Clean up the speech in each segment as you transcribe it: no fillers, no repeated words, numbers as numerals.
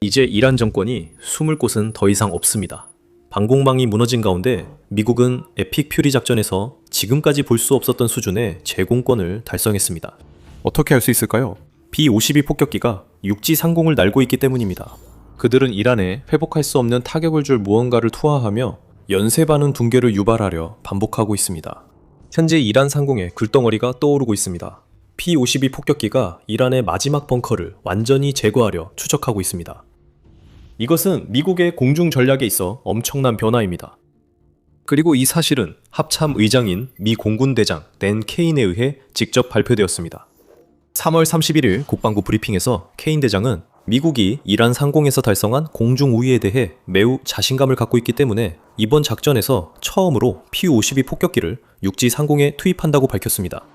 이제 이란 정권이 숨을 곳은 더 이상 없습니다. 방공망이 무너진 가운데 미국은 에픽 퓨리 작전에서 지금까지 볼 수 없었던 수준의 제공권을 달성했습니다. 어떻게 할 수 있을까요? B-52 폭격기가 육지 상공을 날고 있기 때문입니다. 그들은 이란에 회복할 수 없는 타격을 줄 무언가를 투하하며 연쇄 반응 붕괴를 유발하려 반복하고 있습니다. 현재 이란 상공에 글덩어리가 떠오르고 있습니다. P-52 폭격기가 이란의 마지막 벙커를 완전히 제거하려 추적하고 있습니다. 이것은 미국의 공중 전략에 있어 엄청난 변화입니다. 그리고 이 사실은 합참 의장인 미 공군 대장 댄 케인에 의해 직접 발표되었습니다. 3월 31일 국방부 브리핑에서 케인 대장은 미국이 이란 상공에서 달성한 공중 우위에 대해 매우 자신감을 갖고 있기 때문에 이번 작전에서 처음으로 P-52 폭격기를 육지 상공에 투입한다고 밝혔습니다.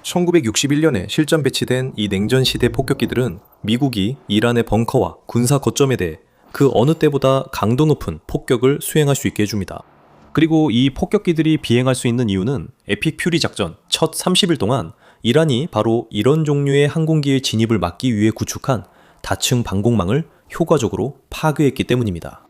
1961년에 실전 배치된 이 냉전 시대 폭격기들은 미국이 이란의 벙커와 군사 거점에 대해 그 어느 때보다 강도 높은 폭격을 수행할 수 있게 해줍니다. 그리고 이 폭격기들이 비행할 수 있는 이유는 에픽 퓨리 작전 첫 30일 동안 이란이 바로 이런 종류의 항공기의 진입을 막기 위해 구축한 다층 방공망을 효과적으로 파괴했기 때문입니다.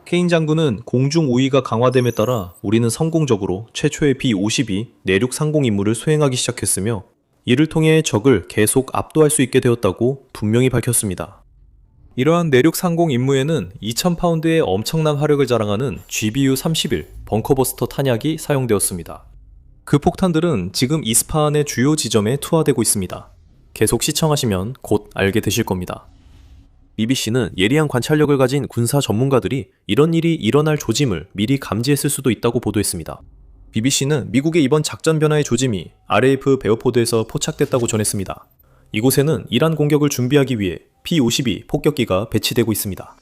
케인 장군은 공중 우위가 강화됨에 따라 우리는 성공적으로 최초의 B-52 내륙 상공 임무를 수행하기 시작했으며 이를 통해 적을 계속 압도할 수 있게 되었다고 분명히 밝혔습니다. 이러한 내륙 상공 임무에는 2000파운드의 엄청난 화력을 자랑하는 GBU-31 벙커버스터 탄약이 사용되었습니다. 그 폭탄들은 지금 이스파한의 주요 지점에 투하되고 있습니다. 계속 시청하시면 곧 알게 되실 겁니다. BBC는 예리한 관찰력을 가진 군사 전문가들이 이런 일이 일어날 조짐을 미리 감지했을 수도 있다고 보도했습니다. BBC는 미국의 이번 작전 변화의 조짐이 RAF 베어포드에서 포착됐다고 전했습니다. 이곳에는 이란 공격을 준비하기 위해 P-52 폭격기가 배치되고 있습니다.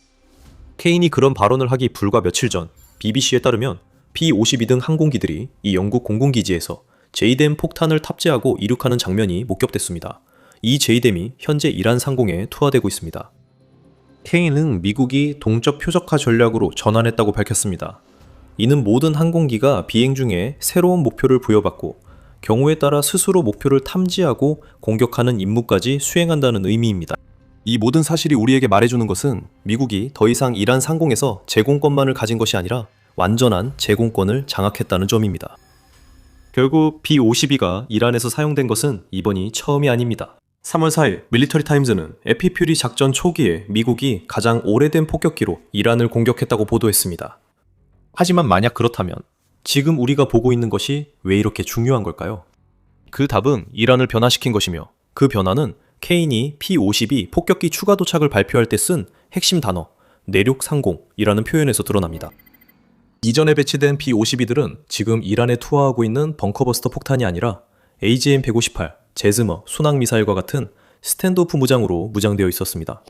케인이 그런 발언을 하기 불과 며칠 전 BBC에 따르면 P-52 등 항공기들이 이 영국 공군기지에서 제이뎀 폭탄을 탑재하고 이륙하는 장면이 목격됐습니다. 이 제이뎀이 현재 이란 상공에 투하되고 있습니다. 케인은 미국이 동적 표적화 전략으로 전환했다고 밝혔습니다. 이는 모든 항공기가 비행 중에 새로운 목표를 부여받고 경우에 따라 스스로 목표를 탐지하고 공격하는 임무까지 수행한다는 의미입니다. 이 모든 사실이 우리에게 말해주는 것은 미국이 더 이상 이란 상공에서 제공권만을 가진 것이 아니라 완전한 제공권을 장악했다는 점입니다. 결국 B-52가 이란에서 사용된 것은 이번이 처음이 아닙니다. 3월 4일 밀리터리 타임즈는 에픽 퓨리 작전 초기에 미국이 가장 오래된 폭격기로 이란을 공격했다고 보도했습니다. 하지만 만약 그렇다면 지금 우리가 보고 있는 것이 왜 이렇게 중요한 걸까요? 그 답은 이란을 변화시킨 것이며 그 변화는 케인이 P-52 폭격기 추가 도착을 발표할 때 쓴 핵심 단어 내륙 상공이라는 표현에서 드러납니다. 이전에 배치된 B-52들은 지금 이란에 투하하고 있는 벙커버스터 폭탄이 아니라 AGM-158 제즈머 순항미사일과 같은 스탠드오프 무장으로 무장되어 있었습니다.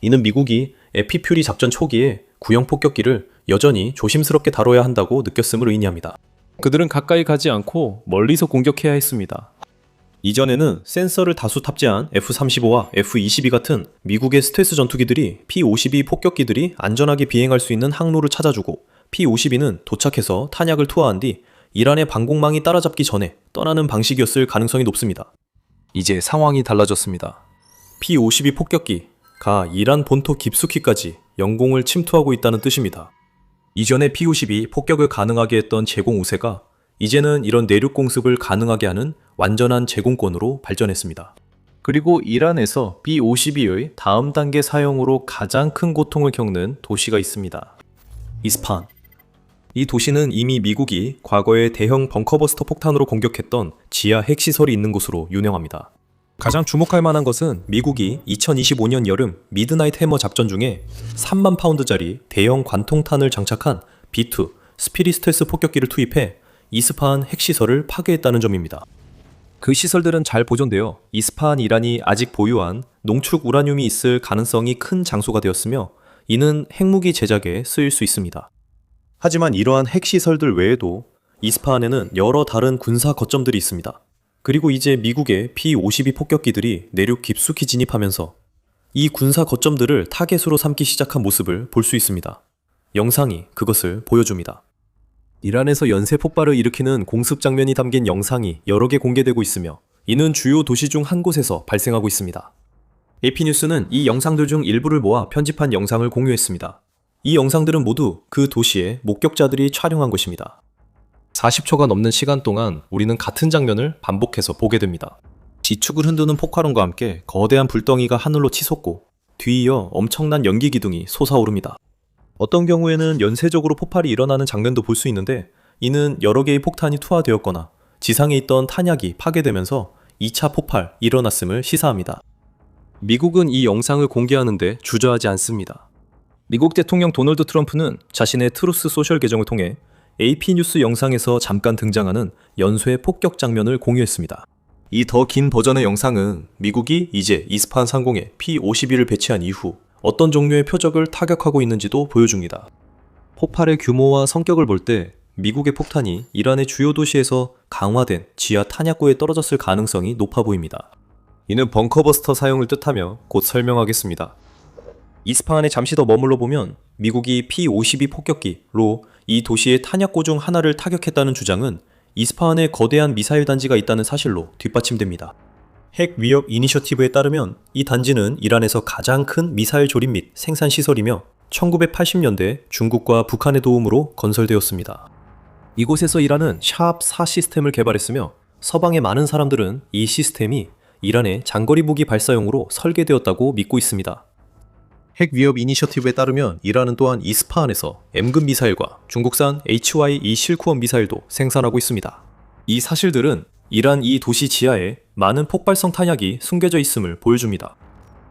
이는 미국이 에픽 퓨리 작전 초기에 구형 폭격기를 여전히 조심스럽게 다뤄야 한다고 느꼈음을 의미합니다. 그들은 가까이 가지 않고 멀리서 공격해야 했습니다. 이전에는 센서를 다수 탑재한 F-35와 F-22 같은 미국의 스텔스 전투기들이 P-52 폭격기들이 안전하게 비행할 수 있는 항로를 찾아주고 P-52는 도착해서 탄약을 투하한 뒤 이란의 방공망이 따라잡기 전에 떠나는 방식이었을 가능성이 높습니다. 이제 상황이 달라졌습니다. P-52 폭격기가 이란 본토 깊숙이까지 영공을 침투하고 있다는 뜻입니다. 이전에 P-52 폭격을 가능하게 했던 제공 우세가 이제는 이런 내륙 공습을 가능하게 하는 완전한 제공권으로 발전했습니다. 그리고 이란에서 B-52의 다음 단계 사용으로 가장 큰 고통을 겪는 도시가 있습니다. 이스파한. 이 도시는 이미 미국이 과거에 대형 벙커버스터 폭탄으로 공격했던 지하 핵시설이 있는 곳으로 유명합니다. 가장 주목할 만한 것은 미국이 2025년 여름 미드나잇 해머 작전 중에 3만 파운드짜리 대형 관통탄을 장착한 B-2 스피릿 스텔스 폭격기를 투입해 이스파한 핵시설을 파괴했다는 점입니다. 그 시설들은 잘 보존되어 이스파한 이란이 아직 보유한 농축 우라늄이 있을 가능성이 큰 장소가 되었으며 이는 핵무기 제작에 쓰일 수 있습니다. 하지만 이러한 핵시설들 외에도 이스파한에는 여러 다른 군사 거점들이 있습니다. 그리고 이제 미국의 P-52 폭격기들이 내륙 깊숙이 진입하면서 이 군사 거점들을 타겟으로 삼기 시작한 모습을 볼 수 있습니다. 영상이 그것을 보여줍니다. 이란에서 연쇄 폭발을 일으키는 공습 장면이 담긴 영상이 여러 개 공개되고 있으며 이는 주요 도시 중 한 곳에서 발생하고 있습니다. AP뉴스는 이 영상들 중 일부를 모아 편집한 영상을 공유했습니다. 이 영상들은 모두 그 도시의 목격자들이 촬영한 것입니다. 40초가 넘는 시간 동안 우리는 같은 장면을 반복해서 보게 됩니다. 지축을 흔드는 폭발음과 함께 거대한 불덩이가 하늘로 치솟고 뒤이어 엄청난 연기 기둥이 솟아오릅니다. 어떤 경우에는 연쇄적으로 폭발이 일어나는 장면도 볼 수 있는데 이는 여러 개의 폭탄이 투하되었거나 지상에 있던 탄약이 파괴되면서 2차 폭발 일어났음을 시사합니다. 미국은 이 영상을 공개하는데 주저하지 않습니다. 미국 대통령 도널드 트럼프는 자신의 트루스 소셜 계정을 통해 AP뉴스 영상에서 잠깐 등장하는 연쇄 폭격 장면을 공유했습니다. 이 더 긴 버전의 영상은 미국이 이제 이스파한 상공에 P-52를 배치한 이후 어떤 종류의 표적을 타격하고 있는지도 보여줍니다. 폭발의 규모와 성격을 볼 때 미국의 폭탄이 이란의 주요 도시에서 강화된 지하 탄약고에 떨어졌을 가능성이 높아 보입니다. 이는 벙커버스터 사용을 뜻하며 곧 설명하겠습니다. 이스파한에 잠시 더 머물러 보면 미국이 P-52 폭격기로 이 도시의 탄약고 중 하나를 타격했다는 주장은 이스파한에 거대한 미사일 단지가 있다는 사실로 뒷받침됩니다. 핵 위협 이니셔티브에 따르면 이 단지는 이란에서 가장 큰 미사일 조립 및 생산 시설이며 1980년대 중국과 북한의 도움으로 건설되었습니다. 이곳에서 이란은 샤합-4 시스템을 개발했으며 서방의 많은 사람들은 이 시스템이 이란의 장거리 무기 발사용으로 설계되었다고 믿고 있습니다. 핵 위협 이니셔티브에 따르면 이란은 또한 이스파한에서 M급 미사일과 중국산 HY-2 실크원 미사일도 생산하고 있습니다. 이 사실들은 이란 이 도시 지하에 많은 폭발성 탄약이 숨겨져 있음을 보여줍니다.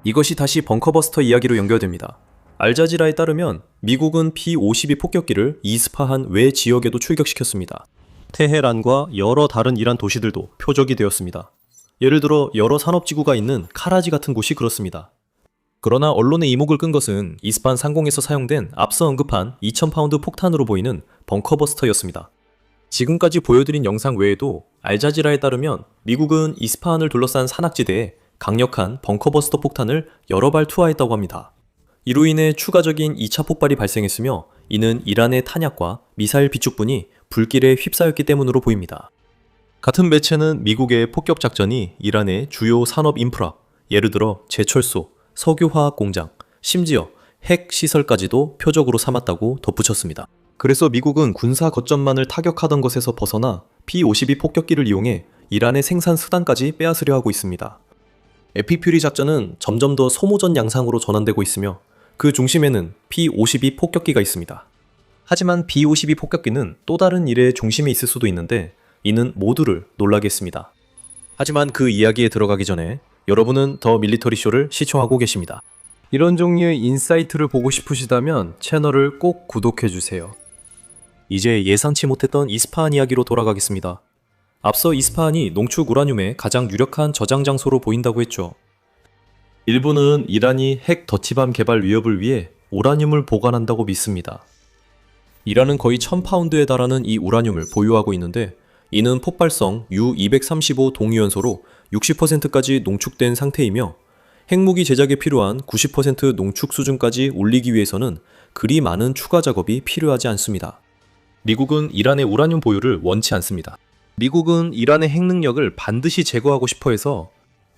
이것이 다시 벙커버스터 이야기로 연결됩니다. 알자지라에 따르면 미국은 P-52 폭격기를 이스파한 외 지역에도 출격시켰습니다. 테헤란과 여러 다른 이란 도시들도 표적이 되었습니다. 예를 들어 여러 산업지구가 있는 카라지 같은 곳이 그렇습니다. 그러나 언론의 이목을 끈 것은 이스파한 상공에서 사용된 앞서 언급한 2000파운드 폭탄으로 보이는 벙커버스터였습니다. 지금까지 보여드린 영상 외에도 알자지라에 따르면 미국은 이스파한을 둘러싼 산악지대에 강력한 벙커버스터 폭탄을 여러 발 투하했다고 합니다. 이로 인해 추가적인 2차 폭발이 발생했으며 이는 이란의 탄약과 미사일 비축분이 불길에 휩싸였기 때문으로 보입니다. 같은 매체는 미국의 폭격 작전이 이란의 주요 산업 인프라, 예를 들어 제철소, 석유화학 공장, 심지어 핵 시설까지도 표적으로 삼았다고 덧붙였습니다. 그래서 미국은 군사 거점만을 타격하던 것에서 벗어나 P-52 폭격기를 이용해 이란의 생산 수단까지 빼앗으려 하고 있습니다. 에피퓨리 작전은 점점 더 소모전 양상으로 전환되고 있으며 그 중심에는 P-52 폭격기가 있습니다. 하지만 B-52 폭격기는 또 다른 일의 중심에 있을 수도 있는데 이는 모두를 놀라게 했습니다. 하지만 그 이야기에 들어가기 전에 여러분은 더 밀리터리 쇼를 시청하고 계십니다. 이런 종류의 인사이트를 보고 싶으시다면 채널을 꼭 구독해주세요. 이제 예상치 못했던 이스파한 이야기로 돌아가겠습니다. 앞서 이스파한이 농축 우라늄의 가장 유력한 저장 장소로 보인다고 했죠. 일부는 이란이 핵 더치밤 개발 위협을 위해 우라늄을 보관한다고 믿습니다. 이란은 거의 1000파운드에 달하는 이 우라늄을 보유하고 있는데 이는 폭발성 U-235 동위원소로 60%까지 농축된 상태이며 핵무기 제작에 필요한 90% 농축 수준까지 올리기 위해서는 그리 많은 추가 작업이 필요하지 않습니다. 미국은 이란의 우라늄 보유를 원치 않습니다. 미국은 이란의 핵 능력을 반드시 제거하고 싶어 해서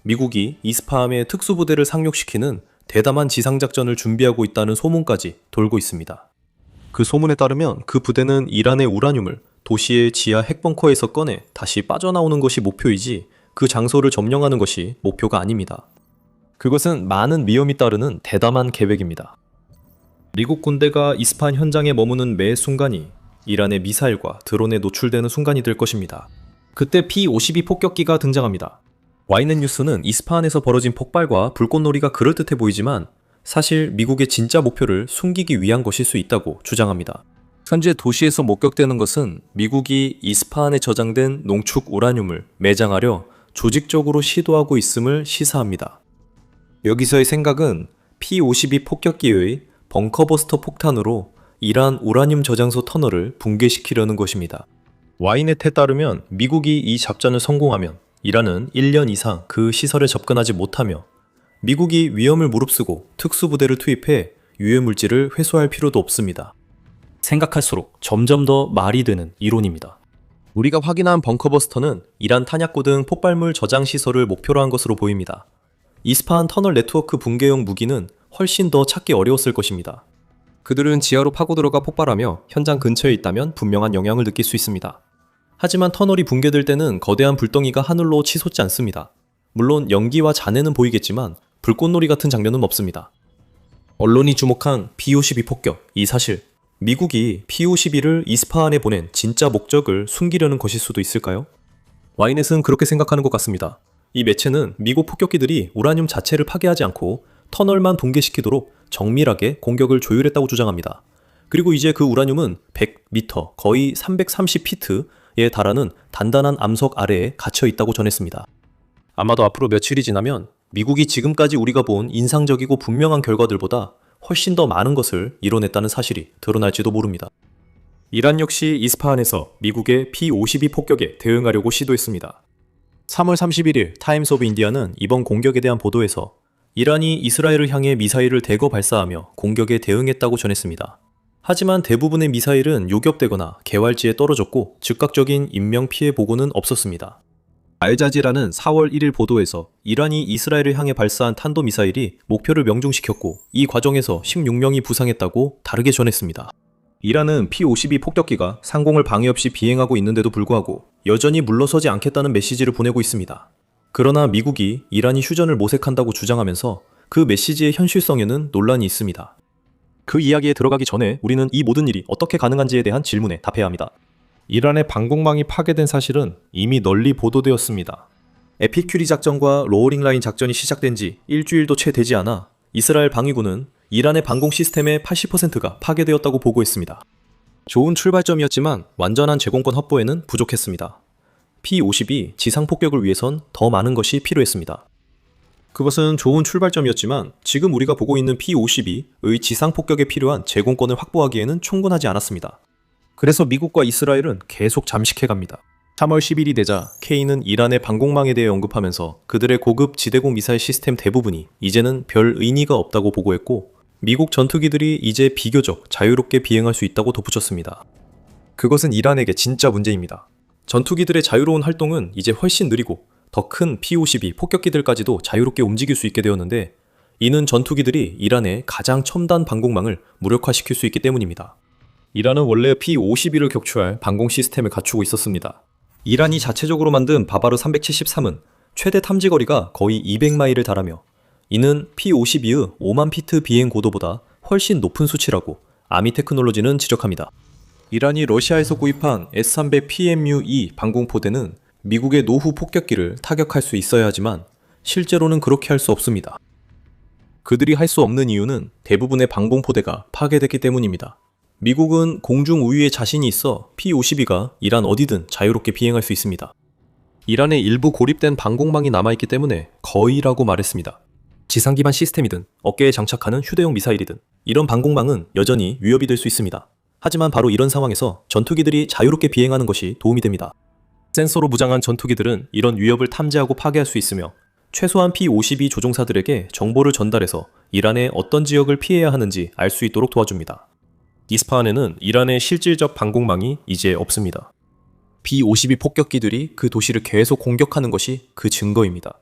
미국이 이스파함의 특수부대를 상륙시키는 대담한 지상작전을 준비하고 있다는 소문까지 돌고 있습니다. 그 소문에 따르면 그 부대는 이란의 우라늄을 도시의 지하 핵벙커에서 꺼내 다시 빠져나오는 것이 목표이지 그 장소를 점령하는 것이 목표가 아닙니다. 그것은 많은 위험이 따르는 대담한 계획입니다. 미국 군대가 이스파한 현장에 머무는 매 순간이 이란의 미사일과 드론에 노출되는 순간이 될 것입니다. 그때 P-52 폭격기가 등장합니다. 와이넷 뉴스는 이스파한에서 벌어진 폭발과 불꽃놀이가 그럴듯해 보이지만 사실 미국의 진짜 목표를 숨기기 위한 것일 수 있다고 주장합니다. 현재 도시에서 목격되는 것은 미국이 이스파한에 저장된 농축 우라늄을 매장하려 조직적으로 시도하고 있음을 시사합니다. 여기서의 생각은 P-52 폭격기의 벙커버스터 폭탄으로 이란 우라늄 저장소 터널을 붕괴시키려는 것입니다. 와이넷에 따르면 미국이 이 작전을 성공하면 이란은 1년 이상 그 시설에 접근하지 못하며 미국이 위험을 무릅쓰고 특수부대를 투입해 유해물질을 회수할 필요도 없습니다. 생각할수록 점점 더 말이 되는 이론입니다. 우리가 확인한 벙커버스터는 이란 탄약고 등 폭발물 저장 시설을 목표로 한 것으로 보입니다. 이스파한 터널 네트워크 붕괴용 무기는 훨씬 더 찾기 어려웠을 것입니다. 그들은 지하로 파고 들어가 폭발하며 현장 근처에 있다면 분명한 영향을 느낄 수 있습니다. 하지만 터널이 붕괴될 때는 거대한 불덩이가 하늘로 치솟지 않습니다. 물론 연기와 잔해는 보이겠지만 불꽃놀이 같은 장면은 없습니다. 언론이 주목한 P-52 폭격, 이 사실, 미국이 P-52를 이스파한에 보낸 진짜 목적을 숨기려는 것일 수도 있을까요? 와이넷은 그렇게 생각하는 것 같습니다. 이 매체는 미국 폭격기들이 우라늄 자체를 파괴하지 않고 터널만 붕괴시키도록 정밀하게 공격을 조율했다고 주장합니다. 그리고 이제 그 우라늄은 100m, 거의 330피트에 달하는 단단한 암석 아래에 갇혀 있다고 전했습니다. 아마도 앞으로 며칠이 지나면 미국이 지금까지 우리가 본 인상적이고 분명한 결과들보다 훨씬 더 많은 것을 이뤄냈다는 사실이 드러날지도 모릅니다. 이란 역시 이스파한에서 미국의 P-52 폭격에 대응하려고 시도했습니다. 3월 31일 타임스 오브 인디아는 이번 공격에 대한 보도에서 이란이 이스라엘을 향해 미사일을 대거 발사하며 공격에 대응했다고 전했습니다. 하지만 대부분의 미사일은 요격되거나 개활지에 떨어졌고 즉각적인 인명피해 보고는 없었습니다. 알자지라는 4월 1일 보도에서 이란이 이스라엘을 향해 발사한 탄도미사일이 목표를 명중시켰고 이 과정에서 16명이 부상했다고 다르게 전했습니다. 이란은 P-52 폭격기가 상공을 방해 없이 비행하고 있는데도 불구하고 여전히 물러서지 않겠다는 메시지를 보내고 있습니다. 그러나 미국이 이란이 휴전을 모색한다고 주장하면서 그 메시지의 현실성에는 논란이 있습니다. 그 이야기에 들어가기 전에 우리는 이 모든 일이 어떻게 가능한지에 대한 질문에 답해야 합니다. 이란의 방공망이 파괴된 사실은 이미 널리 보도되었습니다. 에피큐리 작전과 로어링 라인 작전이 시작된 지 일주일도 채 되지 않아 이스라엘 방위군은 이란의 방공 시스템의 80%가 파괴되었다고 보고했습니다. 좋은 출발점이었지만 완전한 제공권 확보에는 부족했습니다. P-52 지상 폭격을 위해선 더 많은 것이 필요했습니다. 그것은 좋은 출발점이었지만 지금 우리가 보고 있는 P-52의 지상 폭격에 필요한 제공권을 확보하기에는 충분하지 않았습니다. 그래서 미국과 이스라엘은 계속 잠식해갑니다. 3월 10일이 되자 K는 이란의 방공망에 대해 언급하면서 그들의 고급 지대공 미사일 시스템 대부분이 이제는 별 의미가 없다고 보고했고 미국 전투기들이 이제 비교적 자유롭게 비행할 수 있다고 덧붙였습니다. 그것은 이란에게 진짜 문제입니다. 전투기들의 자유로운 활동은 이제 훨씬 느리고 더 큰 P-52 폭격기들까지도 자유롭게 움직일 수 있게 되었는데 이는 전투기들이 이란의 가장 첨단 방공망을 무력화시킬 수 있기 때문입니다. 이란은 원래 P-52를 격추할 방공 시스템을 갖추고 있었습니다. 이란이 자체적으로 만든 바바르 373은 최대 탐지거리가 거의 200마일을 달하며 이는 P-52의 5만 피트 비행 고도보다 훨씬 높은 수치라고 아미테크놀로지는 지적합니다. 이란이 러시아에서 구입한 S-300 PMU-2 방공포대는 미국의 노후 폭격기를 타격할 수 있어야 하지만 실제로는 그렇게 할 수 없습니다. 그들이 할 수 없는 이유는 대부분의 방공포대가 파괴됐기 때문입니다. 미국은 공중 우위에 자신이 있어 P-52가 이란 어디든 자유롭게 비행할 수 있습니다. 이란의 일부 고립된 방공망이 남아있기 때문에 거의라고 말했습니다. 지상 기반 시스템이든 어깨에 장착하는 휴대용 미사일이든 이런 방공망은 여전히 위협이 될 수 있습니다. 하지만 바로 이런 상황에서 전투기들이 자유롭게 비행하는 것이 도움이 됩니다. 센서로 무장한 전투기들은 이런 위협을 탐지하고 파괴할 수 있으며 최소한 P-52 조종사들에게 정보를 전달해서 이란의 어떤 지역을 피해야 하는지 알 수 있도록 도와줍니다. 이스파한에는 이란의 실질적 방공망이 이제 없습니다. P-52 폭격기들이 그 도시를 계속 공격하는 것이 그 증거입니다.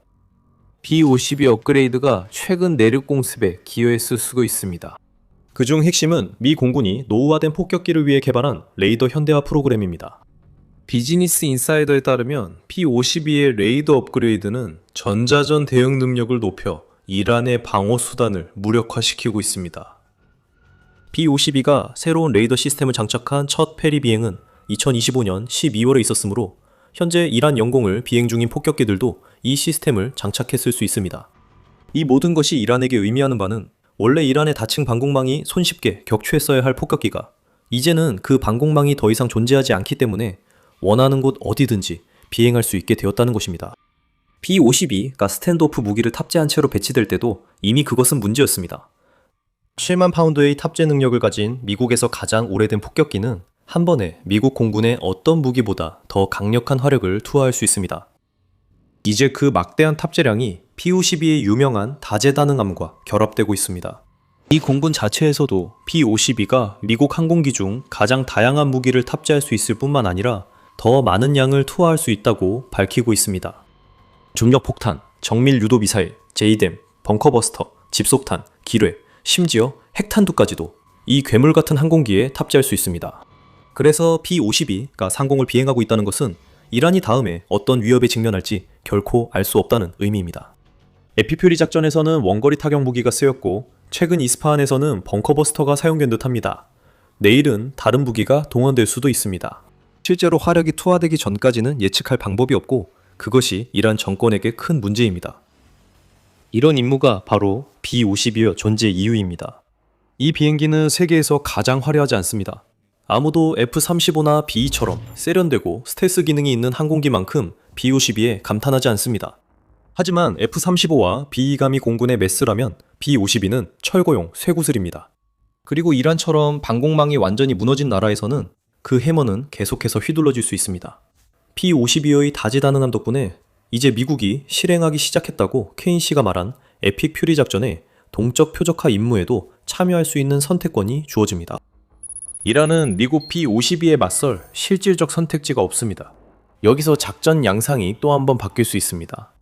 P-52 업그레이드가 최근 내륙 공습에 기여했을 수도 있습니다. 그중 핵심은 미 공군이 노후화된 폭격기를 위해 개발한 레이더 현대화 프로그램입니다. 비즈니스 인사이더에 따르면 P-52의 레이더 업그레이드는 전자전 대응 능력을 높여 이란의 방어 수단을 무력화시키고 있습니다. P-52가 새로운 레이더 시스템을 장착한 첫 페리 비행은 2025년 12월에 있었으므로 현재 이란 영공을 비행 중인 폭격기들도 이 시스템을 장착했을 수 있습니다. 이 모든 것이 이란에게 의미하는 바는 원래 이란의 다층 방공망이 손쉽게 격추했어야 할 폭격기가 이제는 그 방공망이 더 이상 존재하지 않기 때문에 원하는 곳 어디든지 비행할 수 있게 되었다는 것입니다. P-52가 스탠드오프 무기를 탑재한 채로 배치될 때도 이미 그것은 문제였습니다. 7만 파운드의 탑재 능력을 가진 미국에서 가장 오래된 폭격기는 한 번에 미국 공군의 어떤 무기보다 더 강력한 화력을 투하할 수 있습니다. 이제 그 막대한 탑재량이 P-52의 유명한 다재다능함과 결합되고 있습니다. 이 공군 자체에서도 P-52가 미국 항공기 중 가장 다양한 무기를 탑재할 수 있을 뿐만 아니라 더 많은 양을 투하할 수 있다고 밝히고 있습니다. 중력 폭탄, 정밀 유도 미사일, 제이뎀, 벙커버스터, 집속탄, 기뢰, 심지어 핵탄두까지도 이 괴물 같은 항공기에 탑재할 수 있습니다. 그래서 B-52가 상공을 비행하고 있다는 것은 이란이 다음에 어떤 위협에 직면할지 결코 알 수 없다는 의미입니다. 에피퓨리 작전에서는 원거리 타격 무기가 쓰였고 최근 이스파한에서는 벙커버스터가 사용된 듯합니다. 내일은 다른 무기가 동원될 수도 있습니다. 실제로 화력이 투하되기 전까지는 예측할 방법이 없고 그것이 이란 정권에게 큰 문제입니다. 이런 임무가 바로 B-52의 존재 이유입니다. 이 비행기는 세계에서 가장 화려하지 않습니다. 아무도 F-35나 B-2처럼 세련되고 스텔스 기능이 있는 항공기만큼 B-52에 감탄하지 않습니다. 하지만 F-35와 B-2감이 공군의 메스라면 B-52는 철거용 쇠구슬입니다. 그리고 이란처럼 방공망이 완전히 무너진 나라에서는 그 해머는 계속해서 휘둘러질 수 있습니다. B-52의 다재다능함 덕분에 이제 미국이 실행하기 시작했다고 케인 씨가 말한 에픽 퓨리 작전에 동적 표적화 임무에도 참여할 수 있는 선택권이 주어집니다. 이란은 미국 B-52에 맞설 실질적 선택지가 없습니다. 여기서 작전 양상이 또 한 번 바뀔 수 있습니다.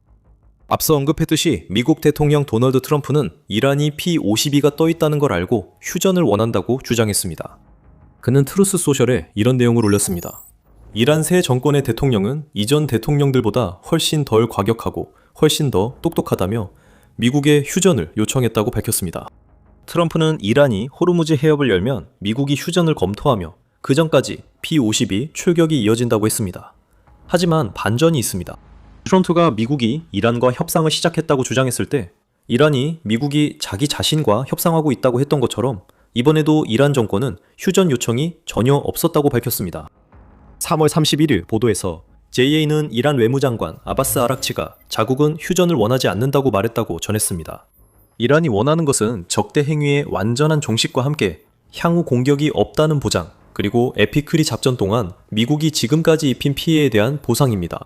앞서 언급했듯이 미국 대통령 도널드 트럼프는 이란이 P-52가 떠 있다는 걸 알고 휴전을 원한다고 주장했습니다. 그는 트루스 소셜에 이런 내용을 올렸습니다. 이란 새 정권의 대통령은 이전 대통령들보다 훨씬 덜 과격하고 훨씬 더 똑똑하다며 미국의 휴전을 요청했다고 밝혔습니다. 트럼프는 이란이 호르무즈 해협을 열면 미국이 휴전을 검토하며 그 전까지 P-52 출격이 이어진다고 했습니다. 하지만 반전이 있습니다. 트럼프가 미국이 이란과 협상을 시작했다고 주장했을 때 이란이 미국이 자기 자신과 협상하고 있다고 했던 것처럼 이번에도 이란 정권은 휴전 요청이 전혀 없었다고 밝혔습니다. 3월 31일 보도에서 JA는 이란 외무장관 아바스 아락치가 자국은 휴전을 원하지 않는다고 말했다고 전했습니다. 이란이 원하는 것은 적대 행위의 완전한 종식과 함께 향후 공격이 없다는 보장, 그리고 에피크리 작전 동안 미국이 지금까지 입힌 피해에 대한 보상입니다.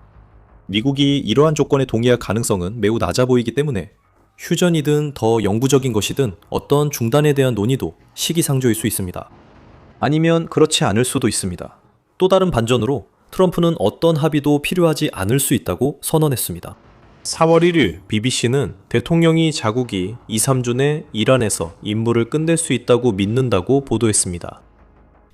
미국이 이러한 조건에 동의할 가능성은 매우 낮아 보이기 때문에 휴전이든 더 영구적인 것이든 어떤 중단에 대한 논의도 시기상조일 수 있습니다. 아니면 그렇지 않을 수도 있습니다. 또 다른 반전으로 트럼프는 어떤 합의도 필요하지 않을 수 있다고 선언했습니다. 4월 1일 BBC는 대통령이 자국이 2, 3주 내 이란에서 임무를 끝낼 수 있다고 믿는다고 보도했습니다.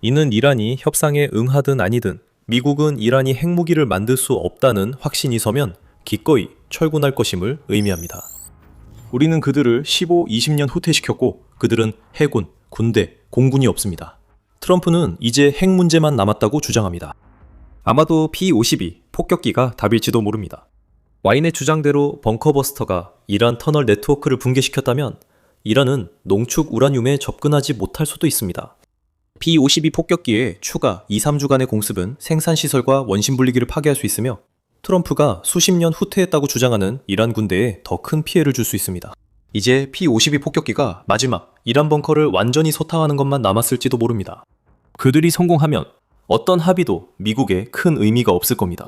이는 이란이 협상에 응하든 아니든 미국은 이란이 핵무기를 만들 수 없다는 확신이 서면 기꺼이 철군할 것임을 의미합니다. 우리는 그들을 15, 20년 후퇴시켰고 그들은 해군, 군대, 공군이 없습니다. 트럼프는 이제 핵 문제만 남았다고 주장합니다. 아마도 P-52 폭격기가 답일지도 모릅니다. 와인의 주장대로 벙커버스터가 이란 터널 네트워크를 붕괴시켰다면 이란은 농축 우라늄에 접근하지 못할 수도 있습니다. P-52 폭격기의 추가 2, 3주간의 공습은 생산시설과 원심분리기를 파괴할 수 있으며 트럼프가 수십 년 후퇴했다고 주장하는 이란 군대에 더 큰 피해를 줄 수 있습니다. 이제 P-52 폭격기가 마지막 이란 벙커를 완전히 소탕하는 것만 남았을지도 모릅니다. 그들이 성공하면 어떤 합의도 미국에 큰 의미가 없을 겁니다.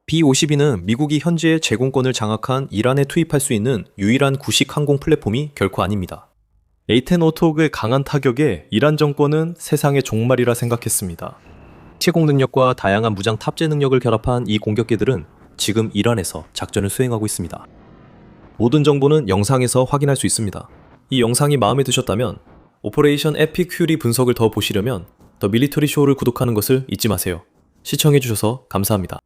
B-52는 미국이 현재 제공권을 장악한 이란에 투입할 수 있는 유일한 구식 항공 플랫폼이 결코 아닙니다. A-10 오토그의 강한 타격에 이란 정권은 세상의 종말이라 생각했습니다. 시공 능력과 다양한 무장 탑재 능력을 결합한 이 공격기들은 지금 이란에서 작전을 수행하고 있습니다. 모든 정보는 영상에서 확인할 수 있습니다. 이 영상이 마음에 드셨다면 오퍼레이션 에픽 퓨리 분석을 더 보시려면 더 밀리터리 쇼를 구독하는 것을 잊지 마세요. 시청해주셔서 감사합니다.